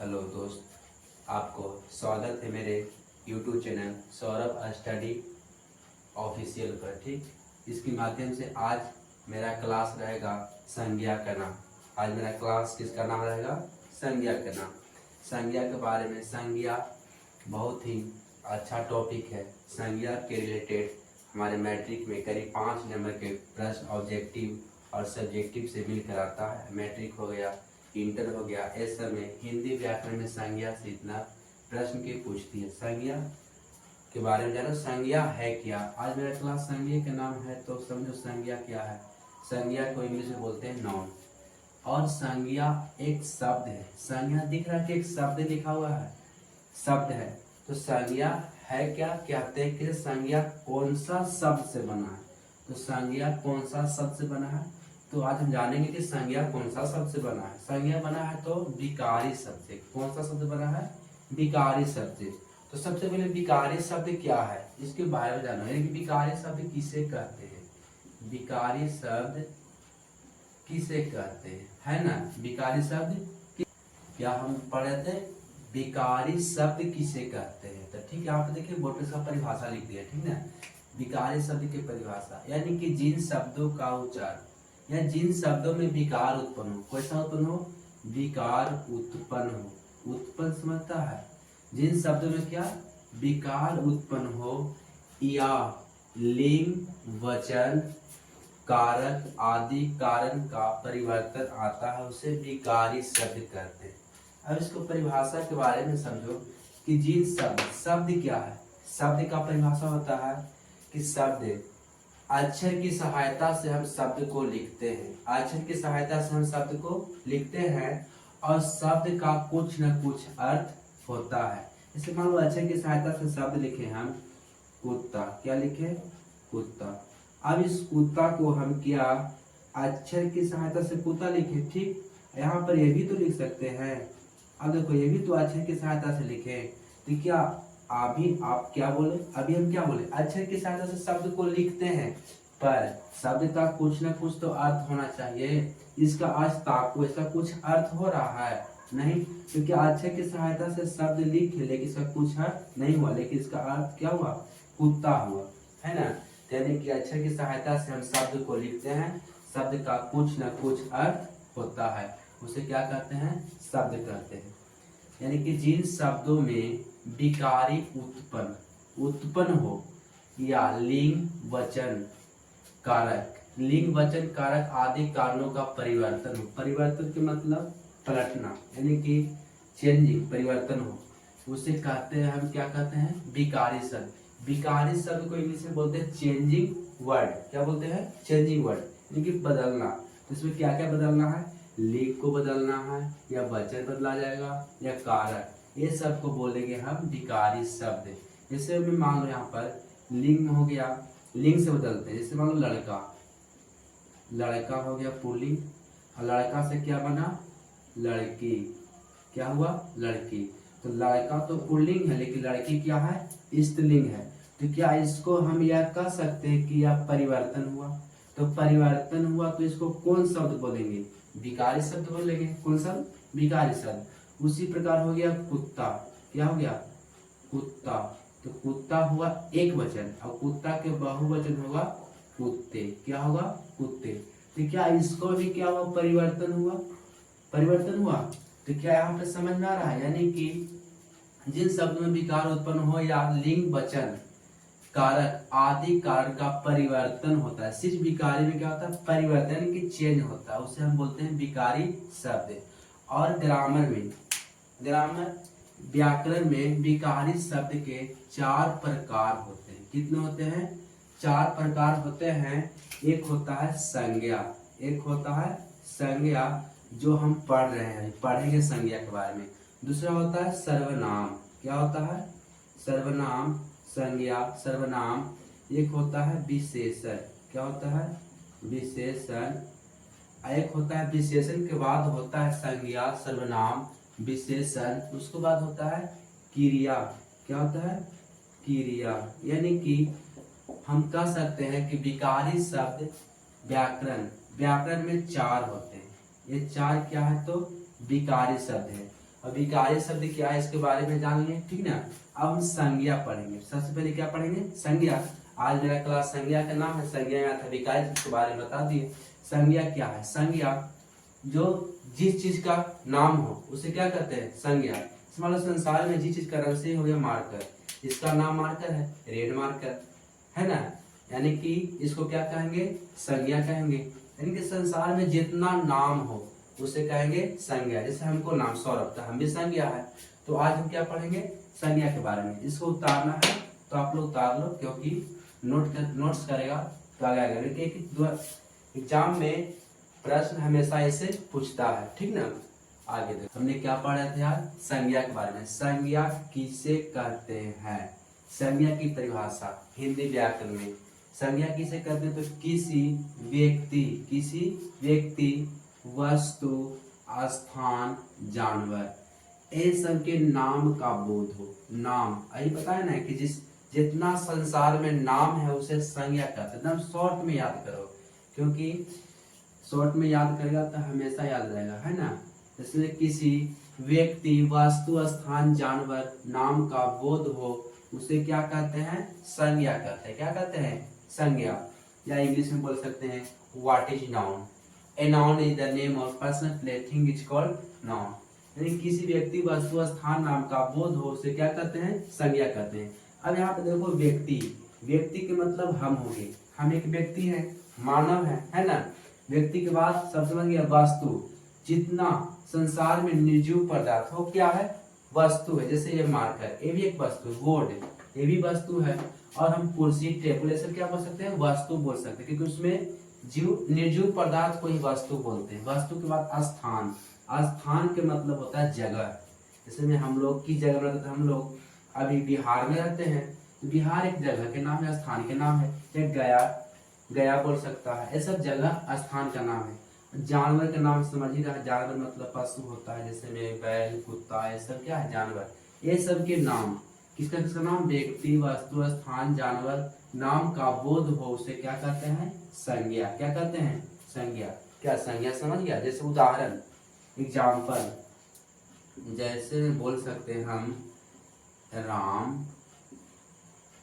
Hello दोस्त, आपको स्वागत है मेरे YouTube channel Saurabh study official पर। ठीक, इसके माध्यम से आज मेरा क्लास रहेगा संज्ञा का नाम। आज मेरा क्लास किसका नाम रहेगा? संज्ञा का नाम। संज्ञा के बारे में, संज्ञा बहुत ही अच्छा टॉपिक है। संज्ञा के रिलेटेड हमारे मैट्रिक में करीब 5 नंबर के प्रश्न ऑब्जेक्टिव और सब्जेक्टिव से मिलकर आता है। मैट्रिक हो गया, इंटर हो गया, इस समय हिंदी व्याकरण में संज्ञा से इतना प्रश्न की पूछती है। संज्ञा के बारे में जानो, संज्ञा है क्या। आज मेरा क्लास संज्ञा का नाम है, तो समझो संज्ञा क्या है। संज्ञा को इंग्लिश में बोलते हैं नाउन, और संज्ञा एक शब्द है। संज्ञा दिख रहा है कि एक शब्द लिखा हुआ है, शब्द है। तो संज्ञा है क्या, कहते हैं कि संज्ञा कौन सा शब्द से बना है। तो संज्ञा कौन सा शब्द से बना है, तो आज हम जानेंगे कि संज्ञा कौन सा शब्द से बना है। संज्ञा बना है तो विकारी शब्द से। कौन सा शब्द बना है? विकारी शब्द से। तो सबसे पहले विकारी शब्द क्या है, इसके बारे में जानो। यानी कि विकारी शब्द किसे कहते हैं, विकारी शब्द किसे कहते हैं, है ना। विकारी शब्द क्या हम पढ़े थे, विकारी शब्द किसे कहते हैं। तो ठीक है, आप देखिए बोर्ड पे इसका परिभाषा लिख दिया, ठीक ना। विकारी शब्द की परिभाषा, यानी कि जिन शब्दों का उच्चारण या जिन शब्दों में विकार उत्पन्न हो। कैसा उत्पन्न हो? विकार उत्पन्न हो। उत्पन्न समझता है, जिन शब्दों में क्या विकार उत्पन्न हो, या लिंग, वचन, कारक आदि कारण का परिवर्तन आता है, उसे विकारी शब्द कहते हैं। अब इसको परिभाषा के बारे में समझो कि जिन शब्द क्या है। शब्द का परिभाषा होता है कि शब्द अक्षर की सहायता से हम शब्द को लिखते हैं। अक्षर की सहायता से हम शब्द को लिखते हैं और शब्द का कुछ न कुछ अर्थ होता है। जैसे मान लो अक्षर की सहायता से शब्द लिखे हम कुत्ता। क्या लिखे? कुत्ता। अब इस कुत्ता को हम क्या अक्षर की सहायता से कुत्ता लिखे, ठीक। यहाँ पर ये भी तो लिख सकते हैं। अब देखो, ये भी तो अक्षर की सहायता से लिखे, तो क्या अभी आप क्या बोले, अभी हम क्या बोले, अक्षर की सहायता से शब्द को लिखते हैं, पर शब्द का कुछ न कुछ तो अर्थ होना चाहिए। इसका आज ताकू ऐसा कुछ अर्थ हो रहा है नहीं, क्योंकि अक्षर की सहायता से शब्द लिखे लेकिन इसका कुछ अर्थ नहीं हुआ, लेकिन इसका अर्थ क्या हुआ? कुत्ता हुआ, है ना। यानी कि अक्षर की सहायता से हम शब्द को लिखते हैं, शब्द का कुछ न कुछ अर्थ होता है, उसे क्या कहते हैं? शब्द कहते हैं। यानी कि जिन शब्दों में विकारी उत्पन्न हो, या लिंग, वचन, कारक, लिंग, वचन, कारक आदि कारणों का परिवर्तन हो। परिवर्तन के मतलब पलटना, यानी कि चेंजिंग, परिवर्तन हो, उसे कहते हैं, हम क्या कहते हैं? विकारी शब्द। विकारी शब्द को इंग्लिश में बोलते हैं चेंजिंग वर्ड। क्या बोलते हैं? चेंजिंग वर्ड, यानी कि बदलना। तो इसमें क्या क्या बदलना है? लिंग को बदलना है, या वचन बदला जाएगा, या कारक, ये सब को बोलेंगे हम विकारी शब्द। जैसे मैं मान लो यहाँ पर लिंग हो गया, लिंग से बदलते हैं। जैसे मान लो लड़का, लड़का हो गया पुल्लिंग, और लड़का से क्या बना? लड़की। क्या हुआ? लड़की। तो लड़का तो पुल्लिंग है, लेकिन लड़की क्या है? स्त्रीलिंग है। तो क्या इसको हम यह कह सकते हैं कि यह परिवर्तन हुआ? तो परिवर्तन हुआ तो इसको कौन शब्द बोलेंगे? विकारी शब्द बोलेंगे। कौन शब्द? विकारी शब्द। उसी प्रकार हो गया कुत्ता। क्या हो गया? कुत्ता। तो कुत्ता हुआ एक वचन, और कुत्ता के बहुवचन होगा कुत्ते। क्या होगा? कुत्ते। तो क्या इसको भी क्या हुआ? परिवर्तन हुआ। परिवर्तन हुआ। तो क्या यहाँ पे समझ में आ रहा है? यानी कि जिन शब्दों में विकार उत्पन्न हो, या लिंग, वचन, कारक आदि कारण का परिवर्तन होता है। सिर्फ विकारी में क्या होता है? परिवर्तन, यानी कि चेंज होता है, उसे हम बोलते हैं विकारी शब्द। और ग्रामर में, ग्रामर व्याकरण में विकारी शब्द के 4 प्रकार होते हैं। कितने होते हैं? 4 प्रकार होते हैं। एक होता है संज्ञा, एक होता है संज्ञा जो हम पढ़ रहे हैं, पढ़ेंगे संज्ञा के बारे में। दूसरा होता है सर्वनाम। क्या होता है? सर्वनाम, संज्ञा, सर्वनाम। एक होता है विशेषण। क्या होता है? विशेषण। एक होता है विशेषण के बाद होता है संज्ञा, सर्वनाम, विशेषण। उसके बाद होता है क्रिया। क्या होता है? क्रिया। यानी कि हम कह सकते हैं कि विकारी शब्द व्याकरण में 4 होते हैं। ये 4 क्या है? तो विकारी शब्द है। अभिकारी शब्द क्या है इसके बारे में जान लें, ठीक ना। अब हम संज्ञा पढ़ेंगे। सबसे पहले क्या पढ़ेंगे? संज्ञा। आज मेरा क्लास संज्ञा का नाम है, संज्ञा में था अभिकारी शब्द के बारे में बता दिए। संज्ञा क्या है? संज्ञा जो जिस चीज का नाम हो उसे क्या कहते हैं? संज्ञा। मान लो संसार में जिस चीज का रंग से हो गया मार्कर, इसका नाम मार्कर है, रेड मार्कर है ना, यानी कि इसको क्या कहेंगे? संज्ञा कहेंगे। यानी कि संसार में जितना नाम हो उसे कहेंगे संज्ञा। जैसे हमको नाम सौरभ था, हम भी संज्ञा है। तो आज हम क्या पढ़ेंगे? संज्ञा के बारे में। इसको उतारना है तो आप लोग उतार लो, क्योंकि नोट्स करेगा तो आगे आएगा। क्योंकि एग्जाम में प्रश्न हमेशा ऐसे पूछता है, ठीक ना। आगे देखो हमने क्या पढ़ा था यार? संज्ञा के बारे में। संज्ञा किसे कहते हैं? संज्ञा की परिभाषा हिंदी व्याकरण में संज्ञा किसे कहते हैं? तो किसी व्यक्ति, वस्तु, स्थान, जानवर, ये सब के नाम का बोध हो। नाम यही पता है ना कि जितना संसार में नाम है उसे संज्ञा कहते हैं। एकदम शॉर्ट में याद करो, क्योंकि शॉर्ट में याद करेगा तो हमेशा याद रहेगा, है ना। इसमें किसी व्यक्ति, वस्तु, स्थान, जानवर नाम का बोध हो उसे क्या कहते हैं? संज्ञा कहते हैं। क्या कहते हैं? संज्ञा। या इंग्लिश में बोल सकते हैं what is noun. A noun is the name of person, place, thing is called noun. यानी किसी व्यक्ति, वस्तु, स्थान नाम का बोध हो उसे क्या कहते हैं? संज्ञा कहते हैं। अब यहाँ पे देखो व्यक्ति के मतलब हम हो गए, हम एक व्यक्ति है, मानव है ना। व्यक्ति के बाद सब समझ गया वस्तु। जितना संसार में निर्जीव पदार्थ हो क्या है? वस्तु है। जैसे ये मार्कर, ये भी एक वस्तु है। बोर्ड, ये भी वस्तु है। और हम कुर्सी, टेबल, ये सब क्या बोल सकते हैं? वस्तु बोल सकते हैं, क्योंकि उसमें निर्जीव पदार्थ को ही वस्तु बोलते हैं। वस्तु के बाद स्थान। स्थान के मतलब होता है जगह। जैसे में हम लोग की जगह रहते हैं, हम लोग अभी बिहार में रहते हैं, बिहार एक जगह के नाम है, स्थान के नाम है। एक गया बोल सकता है। ये सब जगह स्थान का नाम है। जानवर का नाम समझ ही रहा है, जानवर मतलब पशु होता है। जैसे में बैल, कुत्ता, ये सब क्या है? जानवर। ये सब के नाम किसका नाम? व्यक्ति, वस्तु, स्थान, जानवर नाम का बोध हो उसे क्या कहते हैं? संज्ञा। क्या कहते हैं? संज्ञा। क्या संज्ञा समझ गया? जैसे उदाहरण, एग्जाम्पल, जैसे बोल सकते हैं हम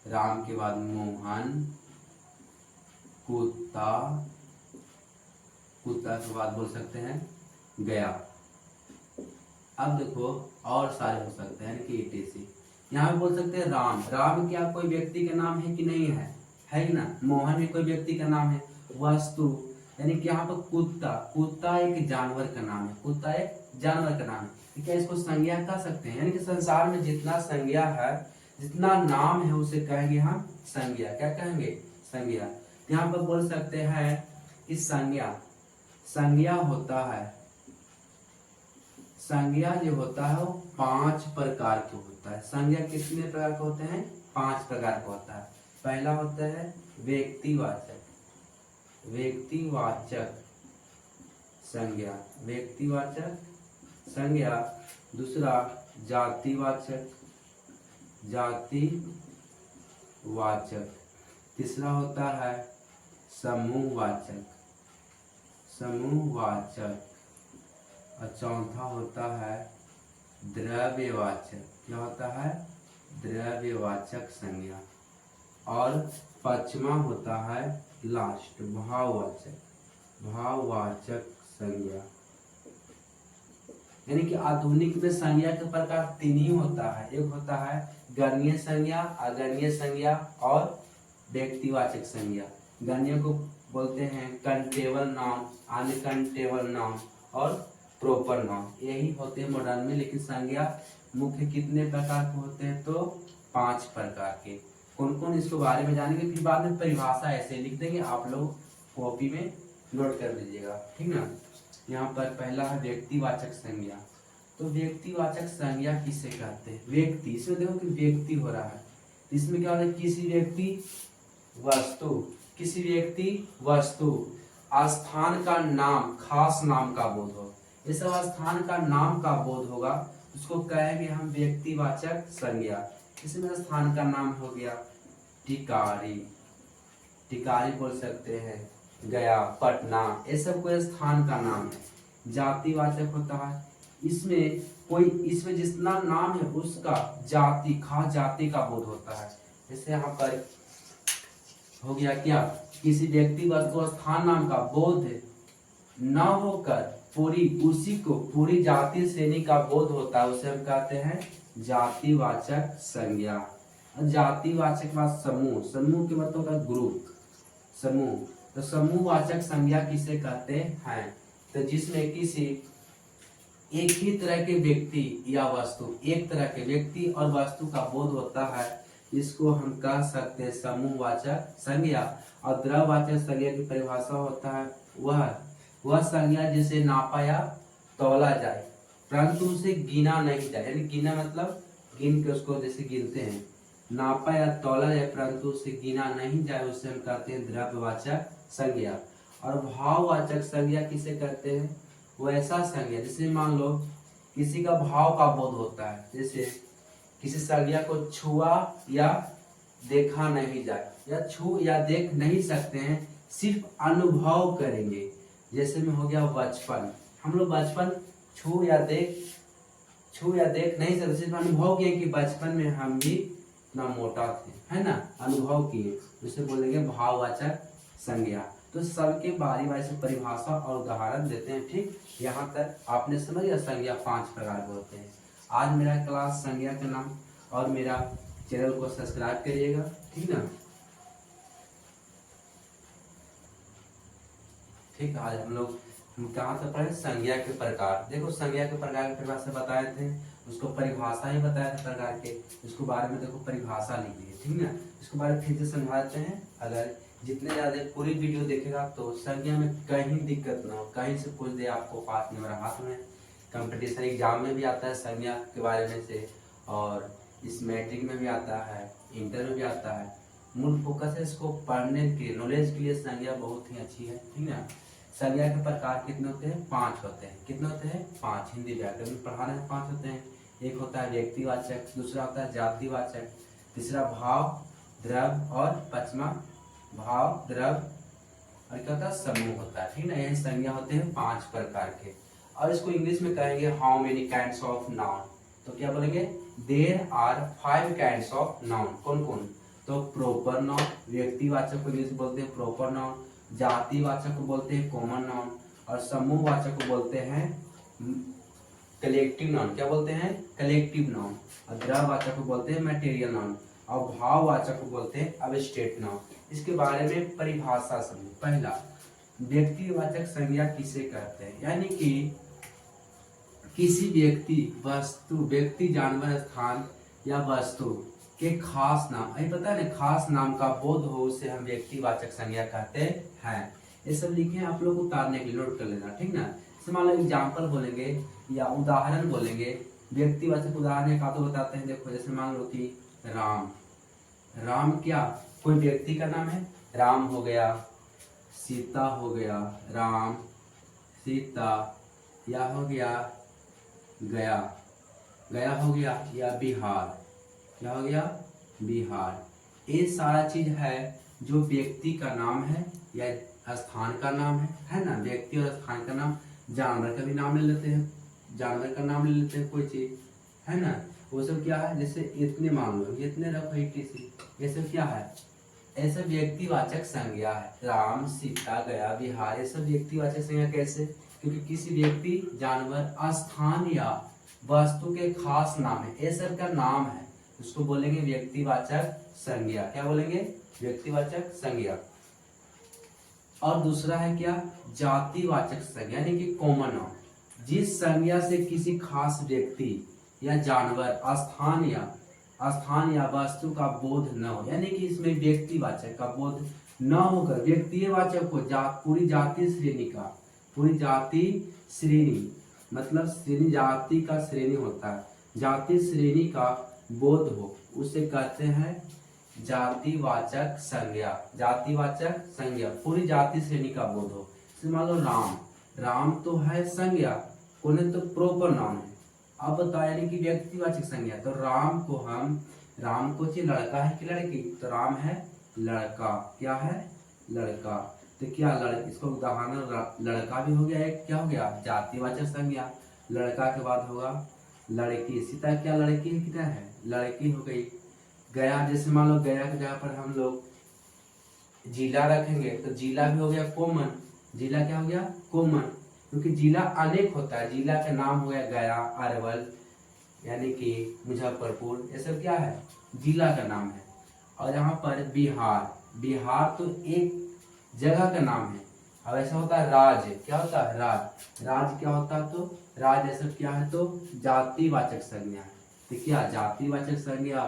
राम के बाद मोहन, कुत्ता के बाद बोल सकते हैं गया। अब देखो और सारे हो सकते हैं कि etc। यहाँ पे बोल सकते हैं राम क्या कोई व्यक्ति का नाम है कि नहीं है? है ही ना। मोहन भी कोई व्यक्ति का नाम है। वस्तु यानी कि यहाँ पर कुत्ता एक जानवर का नाम है। कुत्ता एक जानवर का नाम है। क्या इसको संज्ञा कह सकते हैं? यानी कि संसार में जितना संज्ञा है, जितना नाम है उसे कहेंगे हम संज्ञा। क्या कहेंगे? संज्ञा। यहाँ पर बोल सकते हैं कि संज्ञा होता है, संज्ञा जो होता है वो 5 प्रकार के होता है। संज्ञा कितने प्रकार के होते हैं? 5 प्रकार का होता है। पहला होता है व्यक्तिवाचक संज्ञा। दूसरा जातिवाचक। तीसरा होता है समूहवाचक। और चौथा होता है द्रव्यवाचक। क्या होता है? द्रव्यवाचक संज्ञा। और पांचवा होता है लास्ट भाववाचक संज्ञा। यानी कि आधुनिक में संज्ञा के प्रकार 3 ही होता है। एक होता है गणनीय संज्ञा, अगणनीय संज्ञा और व्यक्तिवाचक संज्ञा। गणनीय को बोलते हैं कंटेबल नाउन, अनकंटेबल नाउन और प्रॉपर नाउन। यही होते हैं मॉडर्न में। लेकिन संज्ञा मुख्य कितने प्रकार के होते हैं? तो 5 प्रकार के। कौन कौन इसके बारे में जानेंगे, फिर बाद में परिभाषा ऐसे लिख देंगे, आप लोग कॉपी में नोट कर लीजिएगा, ठीक ना। यहाँ पर पहला है व्यक्तिवाचक संज्ञा। तो व्यक्तिवाचक संज्ञा किसे कहते हैं? व्यक्ति, इसमें देखो कि व्यक्ति हो रहा है, इसमें क्या होता है? किसी व्यक्ति वस्तु स्थान का नाम, खास नाम का बोध हो। ये सब स्थान का नाम का बोध होगा, उसको कहेंगे हम व्यक्तिवाचक संज्ञा। इसमें स्थान का नाम हो गया टिकारी बोल सकते हैं, गया, पटना, ये सब कोई स्थान का नाम है। जातिवाचक होता है, इसमें कोई इसमें जितना नाम है उसका जाति, खास जाति का बोध होता है। जैसे यहाँ पर हो गया क्या, किसी व्यक्ति वस्तु स्थान नाम का बोध न होकर पूरी उसी को पूरी जाति श्रेणी का बोध होता है, उसे हम कहते हैं जातिवाचक संज्ञा। जातिवाचक बाद समूह, समूह के मतलब होता है ग्रुप, समूह। तो समूहवाचक संज्ञा किसे कहते हैं, तो जिसमें किसी एक ही तरह के व्यक्ति या वस्तु, एक तरह के व्यक्ति और वस्तु का बोध होता है, इसको हम कह सकते हैं समूहवाचक संज्ञा। और द्रव्यवाचक संज्ञा की परिभाषा होता है वह संज्ञा जिसे नापा या तौला जाए परंतु उसे गिना नहीं जाए, यानी गिना मतलब गिन के उसको जैसे गिनते हैं, नापा या तौला जाए परंतु उसे गिना नहीं जाए, उसे हम कहते हैं द्रव्यवाचक संज्ञा। और भाववाचक संज्ञा किसे कहते हैं, वो ऐसा संज्ञा जैसे मान लो किसी का भाव का बोध होता है, जैसे किसी संज्ञा को छुआ या देखा नहीं जाए, या छू या देख नहीं सकते हैं, सिर्फ अनुभव करेंगे। जैसे में हो गया बचपन, हम लोग बचपन छू या देख नहीं सकते, सिर्फ अनुभव किए कि बचपन में हम भी इतना मोटा थे, है ना, अनुभव किए, उसे बोलेंगे भाववाचक संज्ञा। तो सबके बारी बारी से परिभाषा और उदाहरण देते हैं। ठीक, यहाँ तक आपने समझ लिया संज्ञा 5 प्रकार के होते हैं। आज मेरा क्लास संज्ञा का नाम, और मेरा चैनल को सब्सक्राइब करिएगा, ठीक ना। ठीक, आज हम कहाँ तक पढ़े, संज्ञा के प्रकार। देखो संज्ञा के प्रकार की परिभाषा बताए थे, उसको परिभाषा ही बताया था प्रकार के, उसको बारे में देखो परिभाषा लिख ली, ठीक ना। इसको बारे में फिर से समझाते हैं। अगर जितने ज्यादा पूरी वीडियो देखेगा तो संज्ञा में कहीं दिक्कत ना हो, कहीं से पूछ दे आपको 5 नंबर हाथ में, कंपटीशन एग्जाम में भी आता है संज्ञा के बारे में से, और इस मैट्रिक में भी आता है, इंटर में भी आता है। मूल फोकस है इसको पढ़ने के, नॉलेज के लिए संज्ञा बहुत ही अच्छी है, ठीक ना। संज्ञा के प्रकार कितने होते हैं, 5 होते हैं। कितने होते हैं, 5। हिंदी व्याकरण में पढ़ाना है 5 होते हैं। एक होता है व्यक्तिवाचक, दूसरा होता है जातिवाचक, तीसरा भाव, द्रव्य, और पांचवा भाव, द्रव्य, और क्या होता है, समूह होता है, ठीक ना। यह संज्ञा होते हैं 5 प्रकार के। और इसको इंग्लिश में कहेंगे how many kinds of noun. तो क्या बोलेंगे, there are 5 kinds of noun. कौन कौन, तो प्रॉपर नाउन, व्यक्तिवाचक को इंग्लिश बोलते हैं प्रॉपर नाउन, जातिवाचक को बोलते हैं कॉमन नाउन, और समूहवाचक को बोलते हैं कलेक्टिव नाउन। क्या बोलते हैं, कलेक्टिव नाउन। और द्रव्यवाचक को बोलते हैं मटेरियल नाउन, और भाववाचक को बोलते हैं अब्स्ट्रैक्ट नाउन। इसके बारे में परिभाषा समझो। पहला, व्यक्तिवाचक संज्ञा किसे कहते हैं, यानी कि किसी व्यक्ति, वस्तु, व्यक्ति, जानवर, स्थान या वस्तु के खास नाम, अभी पता है ना, खास नाम का बोध हो, उसे हम व्यक्तिवाचक संज्ञा कहते हैं। ये सब लिखे हैं, आप लोग उतारने के लिए नोट कर लेना, ठीक ना। जैसे मान लो एग्जाम्पल बोलेंगे या उदाहरण बोलेंगे, व्यक्तिवाचक उदाहरण एक तो बताते हैं। देखो जैसे मान लो कि राम, राम क्या कोई व्यक्ति का नाम है, राम हो गया, सीता हो गया, राम, सीता, या हो गया गया, गया हो गया, या बिहार, क्या हो गया, बिहार। ये सारा चीज है जो व्यक्ति का नाम है या स्थान का नाम है ना। व्यक्ति और स्थान का नाम, जानवर का भी नाम ले लेते हैं, जानवर का नाम ले लेते हैं कोई चीज, है ना। वो सब क्या है, जैसे इतने मान लो, इतने रखो 80, ये सब क्या है, ऐसे व्यक्तिवाचक संज्ञा है। राम, सीता, गया, बिहार, ये सब व्यक्तिवाचक संज्ञा कैसे, क्योंकि किसी व्यक्ति, जानवर, स्थान या वस्तु के खास नाम है, ये सब का नाम है, उसको बोलेंगे व्यक्तिवाचक संज्ञा। क्या बोलेंगे, व्यक्तिवाचक संज्ञा। और दूसरा है क्या, जातिवाचक संज्ञा, यानी कि कॉमन नाउन। जिस संज्ञा से किसी खास व्यक्ति या जानवर, स्थान या वस्तु का बोध न हो, यानी कि इसमें व्यक्तिवाचक का बोध न होकर व्यक्तिवाचक को पूरी जाति श्रेणी का, पूरी जाति श्रेणी मतलब श्रेणी, जाति का श्रेणी होता है, जाति श्रेणी का बोध हो, उसे कहते हैं जातिवाचक संज्ञा। जातिवाचक संज्ञा, पूरी जाति श्रेणी का बोध हो। जैसे मान लो राम, राम तो है संज्ञा, कौन है, तो प्रॉपर नाउन है। अब बताया यानी कि व्यक्तिवाचक संज्ञा, तो राम को हम, राम को चाहिए लड़का है कि लड़की, तो राम है लड़का, क्या है, लड़का। तो क्या इसको उदाहरण लड़का भी हो गया, एक क्या हो गया, जातिवाचक संज्ञा। लड़का के बाद होगा लड़की, सीता क्या लड़की है किधर है, लड़की हो गई। गया, जैसे मान लो गया की जगह पर हम लोग जिला रखेंगे तो जिला भी हो गया कॉमन, जिला क्या हो गया कॉमन, क्योंकि जिला अनेक होता है। जिला का नाम हो गया गया, अरवल यानी कि मुजफ्फरपुर, ये सब क्या है जिला का नाम है। और यहाँ पर बिहार, बिहार तो एक जगह का नाम है। अब ऐसा होता है राज्य, क्या होता है राज, राज क्या होता है तो राज ऐसा क्या है तो जातिवाचक संज्ञा है। तो क्या जातिवाचक संज्ञा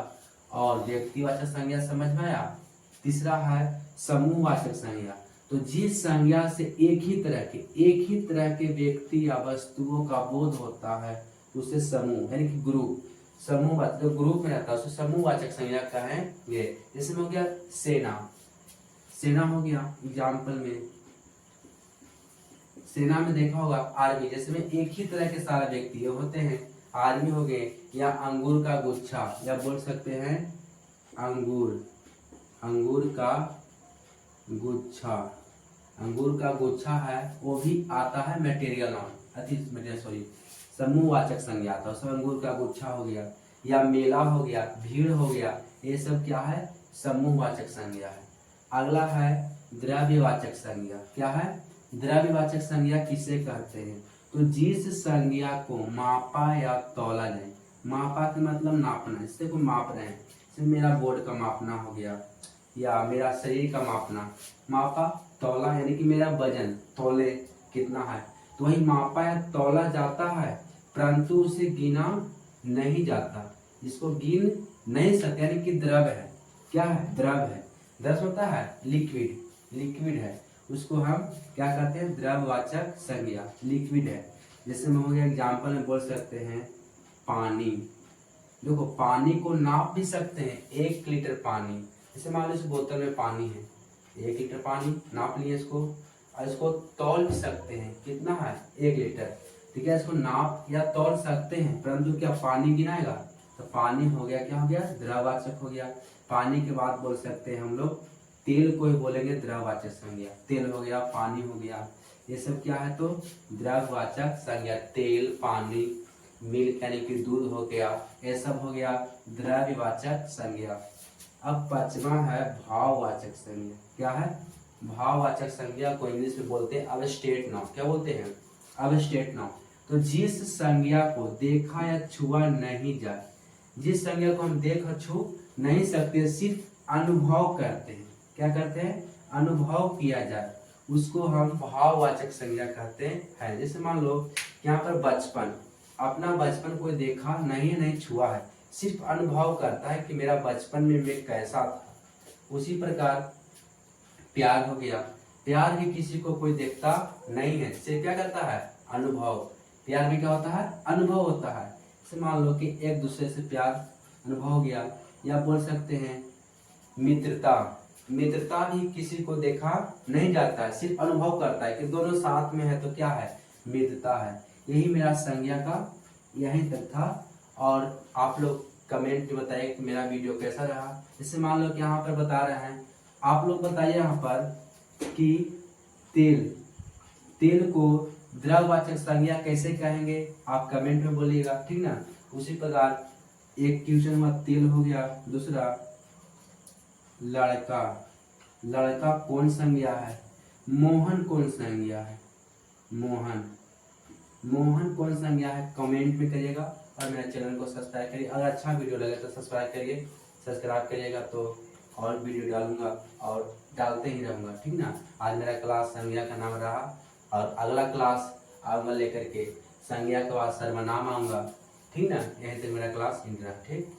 और व्यक्तिवाचक संज्ञा समझ में आया। तीसरा है समूहवाचक संज्ञा, तो जिस संज्ञा से एक ही तरह के व्यक्ति या वस्तुओं का बोध होता है उसे समूह यानी कि ग्रुप, समूह जो ग्रुप में रहता है उसे समूहवाचक संज्ञा कहेंगे। जैसे में हो गया सेना, सेना हो गया एग्जाम्पल में, सेना में देखा होगा आर्मी, जैसे में एक ही तरह के सारे व्यक्ति होते हैं, आर्मी हो गए। या अंगूर का गुच्छा, या बोल सकते हैं अंगूर, अंगूर का गुच्छा, अंगूर का गुच्छा है वो भी आता है मटेरियल नाउन, सॉरी समूहवाचक संज्ञा आता है, सब अंगूर का गुच्छा हो गया। या मेला हो गया, भीड़ हो गया, ये सब क्या है समूहवाचक संज्ञा है। अगला है द्रव्यवाचक संज्ञा, क्या है द्रव्यवाचक संज्ञा किसे कहते हैं तो जिस संज्ञा को मापा या तौला जाए, मापा के मतलब नापना, इससे को माप रहे हैं, जैसे मेरा बोर्ड का मापना हो गया या मेरा शरीर का मापना, मापा तौला यानी कि मेरा वजन तौले कितना है, तो वही मापा या तौला जाता है परंतु उसे गिना नहीं जाता, जिसको गिन नहीं सकते यानी कि द्रव है, क्या है द्रव है, द्रव होता है लिक्विड, लिक्विड है, उसको हम क्या कहते हैं द्रववाचक संज्ञा, लिक्विड है। जैसे में हो गया एग्जाम्पल में बोल सकते हैं पानी, देखो पानी को नाप भी सकते हैं, 1 लीटर पानी, जैसे मान लो इस बोतल में पानी है, 1 लीटर पानी नाप लिए इसको, और इसको तौल भी सकते हैं, कितना है 1 लीटर, ठीक है, इसको नाप या तौल सकते हैं परंतु क्या पानी गिनाएगा, तो पानी हो गया क्या हो गया द्रववाचक हो गया। पानी के बाद बोल सकते हैं हम लोग तेल को ही बोलेंगे द्रववाचक संज्ञा, तेल हो गया पानी हो गया, ये सब क्या है तो द्रववाचक संज्ञा, तेल पानी मिल्क यानी कि दूध हो गया, ये सब हो गया द्रव्यवाचक संज्ञा। अब 5वां है भाववाचक संज्ञा, क्या है भाववाचक संज्ञा को इंग्लिश में बोलते हैं अबस्टेट नाउन, क्या बोलते हैं अबस्टेट नाउन, तो जिस संज्ञा को देखा या छुआ नहीं जाए, जिस संज्ञा को हम देख और छू नहीं सकते सिर्फ अनुभव करते हैं, क्या करते हैं अनुभव किया जाए, उसको हम भाववाचक संज्ञा कहते हैं। जैसे मान लो यहाँ पर बचपन, अपना बचपन कोई देखा नहीं छुआ है, सिर्फ अनुभव करता है कि मेरा बचपन में मैं कैसा था। उसी प्रकार प्यार हो गया, प्यार भी किसी को कोई देखता नहीं है, सिर्फ क्या करता है अनुभव, प्यार भी क्या होता है अनुभव होता है। जैसे मान लो कि एक दूसरे से प्यार अनुभव हो गया। या बोल सकते हैं मित्रता, मित्रता भी किसी को देखा नहीं जाता है, सिर्फ अनुभव करता है कि दोनों साथ में है तो क्या है मित्रता है। यही मेरा संज्ञा का यही तक था, और आप लोग कमेंट में बताइए कि मेरा वीडियो कैसा रहा। जैसे मान लो कि यहाँ पर बता रहे हैं, आप लोग बताइए यहाँ पर कि तेल, तेल को द्रववाचक संज्ञा कैसे कहेंगे, आप कमेंट में बोलिएगा, ठीक ना। उसी प्रकार एक क्वेश्चन में तेल हो गया, दूसरा लड़का, लड़का कौन संज्ञा है, मोहन कौन संज्ञा है, मोहन, मोहन कौन संज्ञा है, कमेंट में करिएगा। और मेरे चैनल को सब्सक्राइब करिए, अगर अच्छा वीडियो लगे तो सब्सक्राइब करिए, सब्सक्राइब करिएगा तो और वीडियो डालूंगा और डालते ही रहूँगा, ठीक ना। आज मेरा क्लास संज्ञा का नाम रहा, और अगला क्लास आऊँगा लेकर के संज्ञा के बाद सर्वनाम आऊँगा, ठीक ना। यहीं तक मेरा क्लास इंटरेस्ट, ठीक।